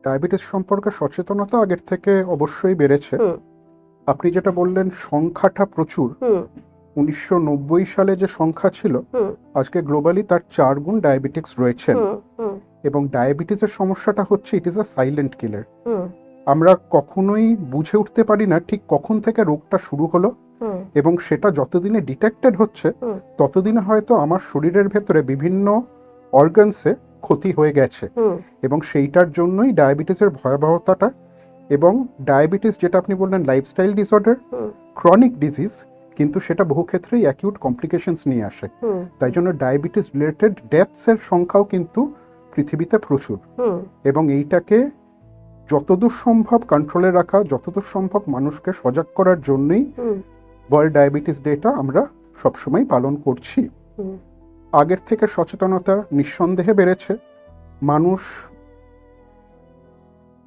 Diabetes সম্পর্কে সচেতনতা আগের থেকে অবশ্যই বেড়েছে। হুম আপনি যেটা বললেন সংখ্যাটা প্রচুর, হুম 1990 সালে যে সংখ্যা ছিল, হুম আজকে গ্লোবালি তার 4 গুণ ডায়াবেটিক্স রয়েছেন। হুম হুম এবং ডায়াবেটিসের সমস্যাটা হচ্ছে it is a silent killer. হুম আমরা কখনোই বুঝে উঠতে পারি না ঠিক কখন থেকে রোগটা শুরু হলো, হুম এবং সেটা যতদিনে ডিটেক্টেড হচ্ছে হুম ততদিনে হয়তো আমার শরীরের ভেতরে বিভিন্ন অর্গানসে ক্ষতি হয়ে গেছে। হুম এবং সেইটার জন্যই ডায়াবেটিসের ভয়াবহতাটা। এবং ডায়াবেটিস, যেটা আপনি বললেন লাইফস্টাইল ডিসঅর্ডার, হুম ক্রনিক ডিজিজ, কিন্তু সেটা বহু ক্ষেত্রেই অ্যাকিউট কমপ্লিকেশনস নিয়ে আসে। হুম তাই জন্য ডায়াবেটিস রিলেটেড ডেথসের সংখ্যাও কিন্তু পৃথিবীতে প্রচুর। হুম এবং এইটাকে যতদূর সম্ভব কন্ট্রোলে রাখা, যতদূর সম্ভব মানুষকে সজাগ করার জন্যই হুম ওয়ার্ল্ড ডায়াবেটিস ডেটা আমরা সবসময় পালন করছি। হুম আগের থেকে সচেতনতা নিঃসন্দেহে বেড়েছে। মানুষ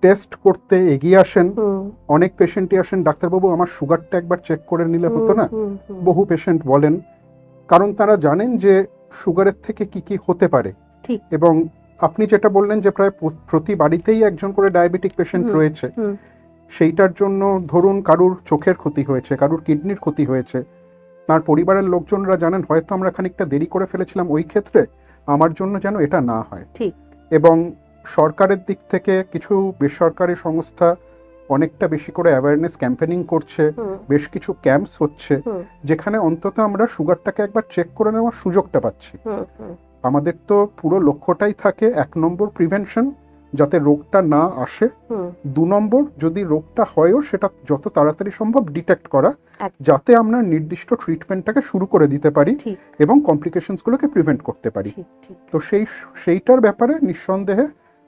টেস্ট করতে এগিয়ে আসেন। হুম অনেক পেশেন্টই আসেন, ডাক্তারবাবু আমার সুগারটা একবার চেক করে নিলে হতো না। হুম হুম বহু পেশেন্ট বলেন, কারণ তারা জানেন যে সুগারের থেকে কি কি হতে পারে। ঠিক। এবং আপনি যেটা বললেন যে প্রায় প্রতি বাড়িতেই একজন করে ডায়াবেটিক পেশেন্ট হুম রয়েছে, হুম সেইটার জন্য ধরুন কারুর চোখের ক্ষতি হয়েছে, কারুর কিডনির ক্ষতি হয়েছে, তার পরিবারের লোকজনরা জানেন হয়তো আমরা খানিকটা দেরি করে ফেলেছিলাম ওই ক্ষেত্রে, আমার জন্য যেন এটা না হয়। ঠিক। এবং সরকারের দিক থেকে কিছু বেসরকারি সংস্থা অনেকটা বেশি করে অ্যাওয়ারনেস ক্যাম্পেনিং করছে, হুম বেশ কিছু ক্যাম্পস হচ্ছে, হুম যেখানে অন্তত আমরা সুগারটাকে একবার চেক করে নেওয়ার সুযোগটা পাচ্ছি। হুম হুম আমাদের তো পুরো লক্ষ্যটাই থাকে 1 নম্বর প্রিভেনশন, যাতে রোগটা না আসে। হুম 2 নম্বর, যদি রোগটা হয়ও সেটা যত তাড়াতাড়ি সম্ভব ডিটেক্ট করা, একদম। যাতে আমরা নির্দিষ্ট ট্রিটমেন্টটাকে শুরু করে দিতে পারি ঠিক এবং কমপ্লিকেশনসগুলোকে প্রিভেন্ট করতে পারি। ঠিক ঠিক। তো সেইটার ব্যাপারে নিঃসন্দেহে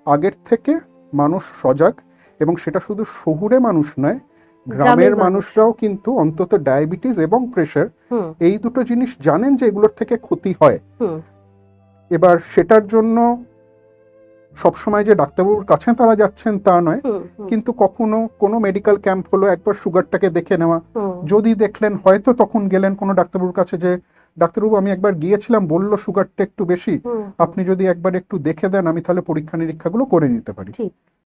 আগের থেকে মানুষ সজাগ। এবং সেটা শুধু শহুরে মানুষ নয়, গ্রামের মানুষরাও কিন্তু অন্তত ডায়াবেটিস এবং প্রেশার, হুম এই দুটো জিনিস জানেন যে এগুলোর থেকে ক্ষতি হয়। হুম এবার সেটার জন্য সবসময় যে ডাক্তারবাবুর কাছে তারা যাচ্ছেন তা নয়, হুম হুম কিন্তু কখনো কোনো মেডিকেল ক্যাম্প হলো, একবার সুগারটাকে দেখে নেওয়া। হুম যদি দেখলেন, হয়তো তখন গেলেন কোনো ডাক্তারবাবুর কাছে যে ডাক্তারবাবু আমি একবার গিয়েছিলাম, বললো সুগারটা একটু বেশি, হুম আপনি যদি একবার একটু দেখে দেন আমি তাহলে পরীক্ষা নিরীক্ষাগুলো করে নিতে পারি। ঠিক।